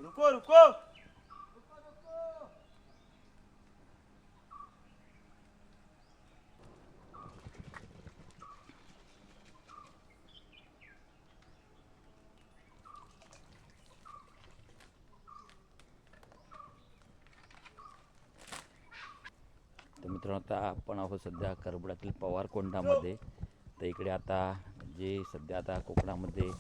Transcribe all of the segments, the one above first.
रुको रुको. तर मित्रांनो, आता आपण आहोत सध्या करबडातील पवारकोंडामध्ये. तर इकडे आता जे सध्या आता कोकणामध्ये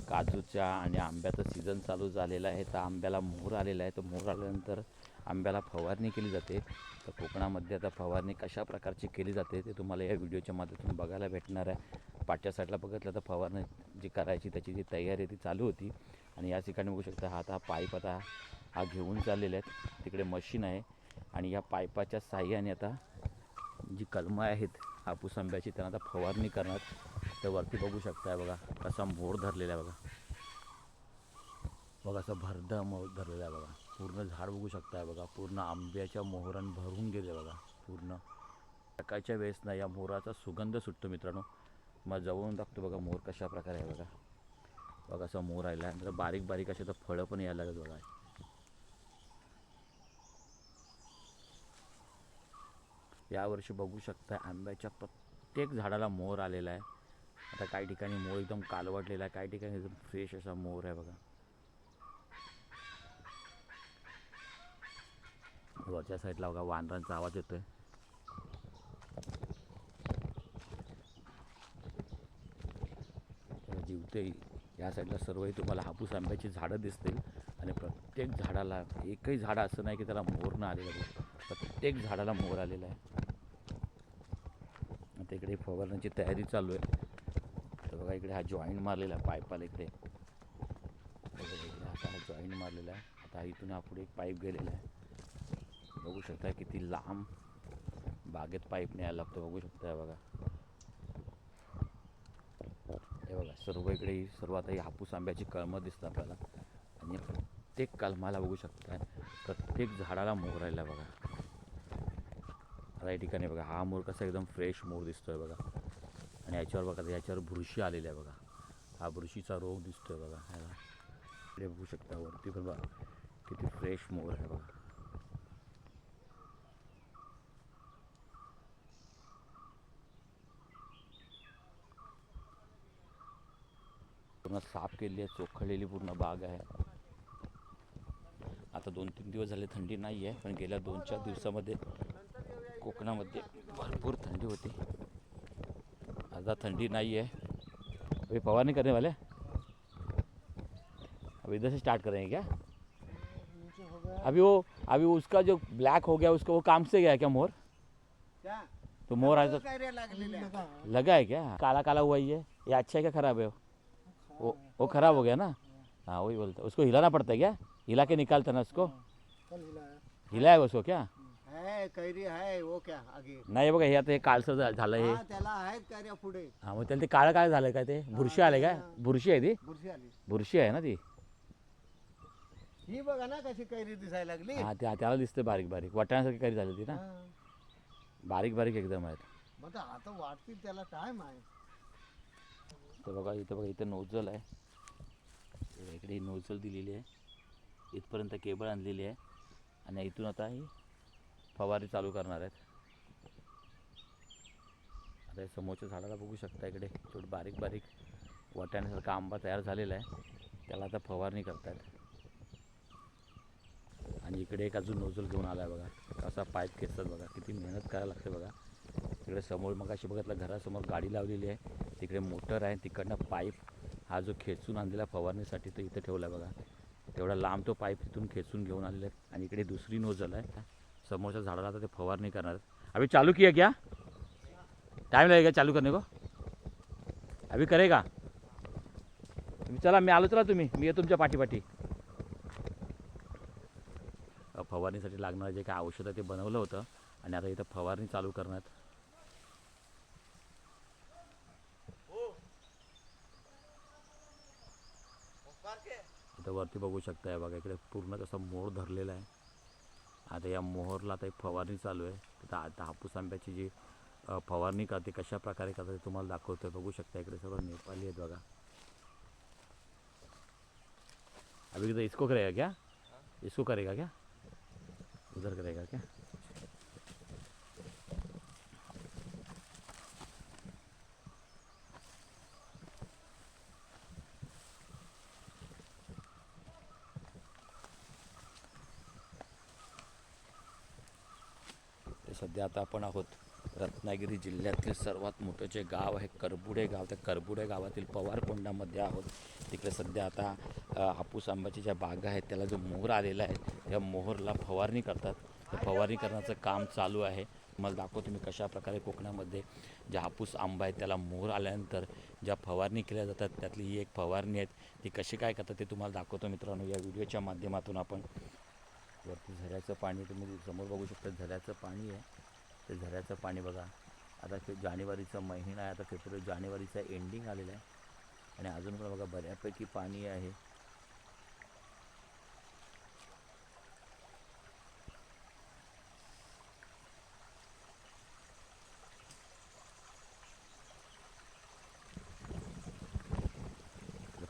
काजूच्या आणि आंब्याचं सीझन चालू झालेलं आहे. तर आंब्याला मोहर आलेला आहे. तर मोहर आल्यानंतर आंब्याला फवारणी केली जाते. तर कोकणामध्ये आता फवारणी कशा प्रकारची केली जाते ते तुम्हाला या व्हिडिओच्या माध्यमातून बघायला भेटणार आहे. पाठच्या साईडला बघितलं तर फवारणी जी करायची त्याची जी तयारी ती चालू होती. आणि या ठिकाणी बघू शकता हा पाईप आता हा घेऊन चाललेला आहे. तिकडे मशीन आहे आणि या पाईपाच्या साहाय्याने आता जी कलमं आहेत हापूस आंब्याची त्यांना आता फवारणी करणार. तर वरती बघू शकताय बघा कसा मोर धरलेला आहे. बघा असं भरदा मोर धरलेला आहे बघा. पूर्ण झाड बघू शकताय बघा. पूर्ण आंब्याच्या मोहरानं भरून गेले बघा. पूर्ण सकाळच्या वेळेस ना या मोराचा सुगंध सुटतो मित्रांनो. मग जवळून दाखतो बघा मोर कशा प्रकारे आहे बघा. बघा असं मोर राहिला आहे. नंतर बारीक बारीक असे तर फळं पण यायला लागत बघा. यावर्षी बघू शकता आंब्याच्या प्रत्येक झाडाला मोर आलेला आहे. आता काही ठिकाणी मोर एकदम कालवडलेला आहे, काही ठिकाणी एकदम फ्रेश असा मोर आहे बघा. वरच्या साईडला बघा वानरांचा आवाज येतोय. जिवते या साईडला सर्वही तुम्हाला हापूस आंब्याची झाडं दिसतील. आणि प्रत्येक झाडाला एकही झाड असं नाही की त्याला मोर न आलेलं आहे. प्रत्येक झाडाला मोर आलेला आहे. आता इकडे फवारण्याची तयारी चालू आहे. तर बघा इकडे हा जॉईंट मारलेला आहे पाईपाला. इकडे असा हा जॉईंट मारलेला आहे. आता इथून हा पुढे एक पाईप गेलेला आहे. बघू शकता किती लांब बागेत पाईप न्यायला लागतो. बघू शकता बघा. हे बघा सर्व इकडे सर्व आता ही हापूस आंब्याची कलमं दिसतात आपल्याला. आणि प्रत्येक कलमाला बघू शकता प्रत्येक झाडाला मोर राहिला बघा. आता या ठिकाणी बघा हा मोर कसा एकदम फ्रेश मोर दिसतोय बघा. आणि याच्यावर बघा याच्यावर बुरशी आलेली आहे बघा. हा बुरशीचा रोग दिसतोय बघा. ह्याला इकडे बघू शकता वरती पण बघा किती फ्रेश मोर आहे बघा. पूर्ण साफ केलेली आहे, चोखळलेली पूर्ण बाग आहे. आता 2-3 दिवस झाले थंडी नाही आहे, पण गेल्या 2-4 दिवसामध्ये कोकणामध्ये भरपूर थंडी होती. आता थंडी नहीं है. अभी फवारनी करने वाले, अभी इधर से स्टार्ट करेंगे क्या? अभी उसका जो ब्लैक हो गया उसका वो काम से गया क्या मोर? क्या तो मोर आया तो लगा है क्या? काला काला हुआ ही है, ये अच्छा है क्या खराब है? वो खराब हो गया ना. हाँ वही बोलता, उसको हिलाना पड़ता है क्या? हिला के निकालता ना उसको. हिलाया उसको क्या? है कैरी है वो क्या आगे नाही बघा हे आता हे काळसर झालं हे. हा त्याला आहेत कैऱ्या पुढे. हा मग त्याला ते काळं काय झालं काय ते बुरशी आले काय? बुरशी आहे ती. बुरशी आली बुरशी आहे ना ती. ही बघा ना कशी कैरी दिसायला लागली. हा त्याला दिसते बारीक बारीक वाटाण्यासारखी काही झाली ती ना. हा. बारीक बारीक एकदम आहेत. मग आता वाटतील त्याला टाइम आहे. तर बघा इथं नोझल आहे. इकडे ही नोझल दिलेली आहे. इथपर्यंत केबल आणलेली आहे आणि इथून आता ही फवारणी चालू करणार आहेत. आता समोरच्या झाडाला बघू शकता इकडे थोडं बारीक बारीक वाटाण्यासारखा आंबा तयार झालेला आहे. त्याला आता फवारणी करतात. आणि इकडे एक अजून नोझल घेऊन आला आहे बघा. कसा पाईप खेचतात बघा. किती मेहनत करायला लागते बघा. तिकडे समोर मग अशी बघितलं घरासमोर गाडी लावलेली आहे. तिकडे मोटर आहे. तिकडनं पाईप हा जो खेचून आणलेला फवारणीसाठी तो इथे ठेवला बघा. तेवढा लांब तो पाईप तिथून खेचून घेऊन आलेला आहे. आणि इकडे दुसरी नोझल आहे. समोरच्या झाडाला आता ते फवारणी करणार. अभी चालू किया क्या? टाइम लगेगा चालू करने को. अभी करेगा. चला मी आलो. चला तुम्ही मी तुमच्या पाठीपाठी. फवारणीसाठी लागणारं जे काय औषध आहे ते बनवलं होतं आणि आता इथं फवारणी चालू करण्यात. आता वरती बघू शकताय बघा इकडे पूर्ण कसं मोहर धरलेला आहे. आता या मोहरला आता एक फवारणी चालू आहे. तर आता हापूस आंब्याची जी फवारणी करते कशा प्रकारे करते ते तुम्हाला दाखवतोय. बघू शकता इकडे सर्व नेपाली आहेत बघा. अभी तो इसको करेगा क्या? इसको करेगा क्या? उधर करेगा क्या? सध्या आता आपण आहोत रत्नागिरी जिल्ह्यातील सर्वात मोठं जे गाव आहे करबुडे गाव. त्या करबुडे गावातील पवारकोंडामध्ये आहोत. तिकडे सध्या आता हापूस आंब्याच्या ज्या बागा आहेत त्याला जो मोहर आलेला आहे त्या मोहरला फवारणी करतात. त्या फवारणी करण्याचं काम चालू आहे. मला दाखवतो मी कशा प्रकारे कोकणामध्ये ज्या हापूस आंबा आहे त्याला मोहर आल्यानंतर ज्या फवारणी केल्या जातात त्यातली ही एक फवारणी आहे. ती कशी काय करतात ते तुम्हाला दाखवतो मित्रांनो या व्हिडिओच्या माध्यमातून. आपण वरती झऱ्याचं पाणी तुम्ही समोर बघू शकता. झऱ्याचं पाणी आहे. ते झऱ्याचं पाणी बघा. आता जानेवारीचा महिना आहे. आता जानेवारीचा एंडिंग आलेला आहे आणि अजून पण बघा बऱ्यापैकी पाणी आहे.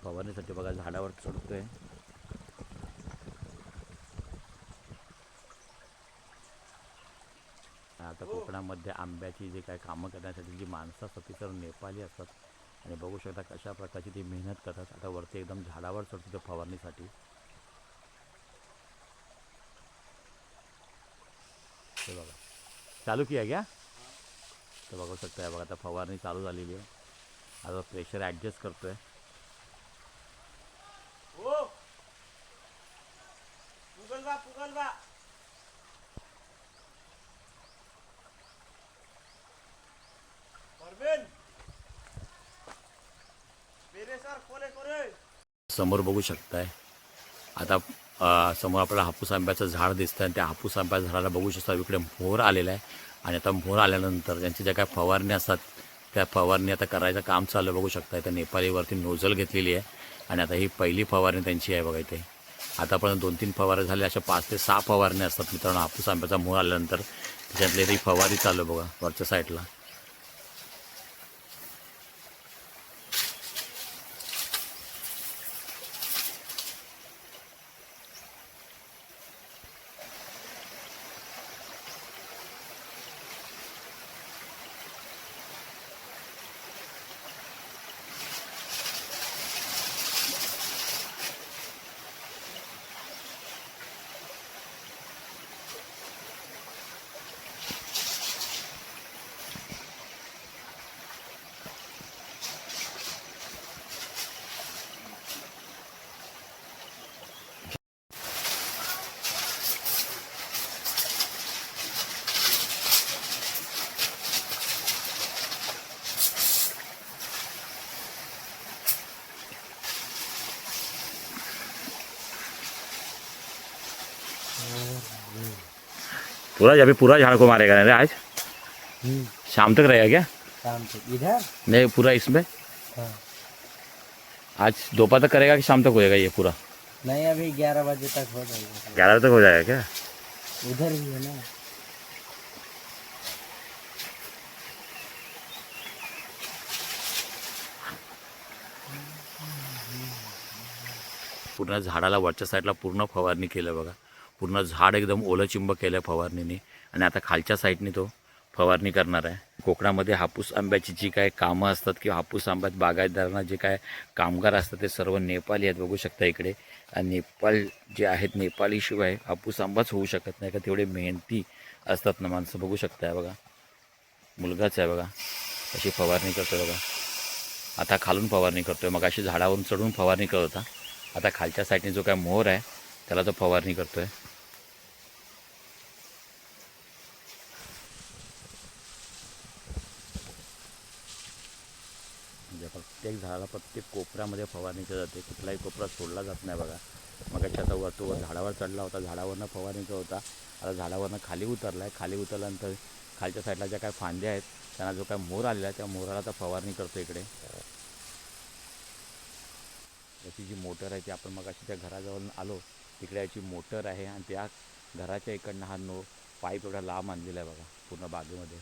फवारणीसाठी बघा झाडावर चढतोय. आता कोकणामध्ये आंब्याची जे काय कामं करण्यासाठी जी माणसं असतात ती सर्व नेपाली असतात आणि बघू शकता कशा प्रकारची ती मेहनत करतात. आता वरती एकदम झाडावर चढतो त्या फवारणीसाठी. ते बघा चालू किया गया. तर बघू शकता बघा आता फवारणी चालू झालेली आहे. आता प्रेशर ॲडजस्ट करतोय. समोर बघू शकताय आता समोर आपल्याला हापूस आंब्याचं झाड दिसतं आणि त्या हापूस आंब्याच्या झाडाला बघू शकता इकडे मोहर आलेला आहे. आणि आता मोहर आल्यानंतर त्यांच्या ज्या काय फवारणी असतात त्या फवारणी आता करायचं काम चालू बघू शकता. इथं नेपालीवरती नोझल घेतलेली आहे आणि आता ही पहिली फवारणी त्यांची आहे बघा. इथे आतापर्यंत 2-3 फवारणी झाले. अशा 5 ते 6 फवारणी असतात मित्रांनो. हापूस आंब्याचा मोहर आल्यानंतर त्याच्यातली ही फवारणी चालू बघा वरच्या साईडला. अभी पूरा झाड़ को मारेगा ना रे आज? शाम तक रहेगा क्या? शाम तक इधर नहीं पूरा इसमें आज दोपहर तक करेगा कि शाम तक होएगा ये पूरा? नहीं अभी 11 बजे तक हो जाएगा. 11 बजे तक हो जाएगा क्या? उधर ही है ना. पूर्ण झाडाला वरच्या साईडला पूर्ण फवारणी केलं बघा. पूर्ण झाड एकदम ओलचिंब केलं फवारणीने आणि आता खालच्या साईडने तो फवारणी करणार आहे. कोकणामध्ये हापूस आंब्याची जी काय कामं असतात किंवा हापूस आंब्यात बागायतदारांना जे काय कामगार असतात ते सर्व नेपाली आहेत बघू शकता इकडे. आणि नेपाळ जे आहेत नेपालीशिवाय हापूस आंबाच होऊ शकत नाही का. तेवढे मेहनती असतात ना माणसं. बघू शकताय बघा मुलगाच आहे बघा अशी फवारणी करतोय बघा. आता खालून फवारणी करतोय. मग अशी झाडावरून चढून फवारणी करत होता. आता खालच्या साईडने जो काय मोहर आहे त्याला तो फवारणी करतोय. प्रत्येक झाडाला प्रत्येक कोपऱ्यामध्ये फवारणी केली जाते. कुठलाही कोपरा सोडला जात नाही बघा. मग आता तो झाडावर चढला होता. झाडावरनं फवारणी करत होता. आता झाडावरनं खाली उतरला आहे. खाली उतरल्यानंतर खालच्या साईडला ज्या काय फांद्या आहेत त्यांना जो काय मोहर आलेला आहे त्या मोहराला आता फवारणी करतो इकडे. याची जी मोटर आहे ती आपण मग अशी त्या घराजवळ आलो तिकडे याची मोटर आहे आणि त्या घराच्या इकडनं हा पाईप एवढा लांब आणलेला आहे बघा पूर्ण बागेमध्ये.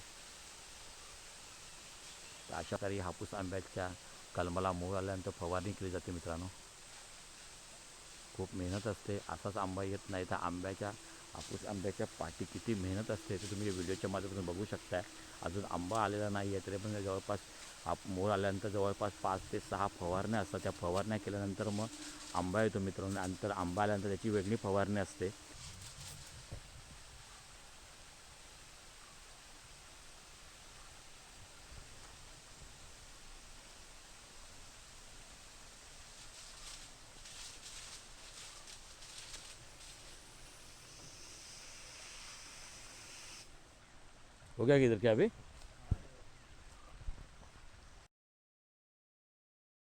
तर अशा तरी हापूस आंब्याच्या कलमाला मोड आल्यानंतर फवारणी केली जाते मित्रांनो. खूप मेहनत असते, असाच आंबा येत नाही. तर हापूस आंब्याच्या पाठी किती मेहनत असते ते तुम्ही व्हिडिओच्या माध्यमातून बघू शकताय. अजून आंबा आलेला नाही आहे तरी पण जवळपास मोड आल्यानंतर जवळपास 5 ते 6 फवारण्या असतात. त्या फवारण्या केल्यानंतर मग आंबा येतो मित्रांनो. नंतर आंबा आल्यानंतर त्याची वेगळी फवारणी असते. हो गया किधर क्या अभी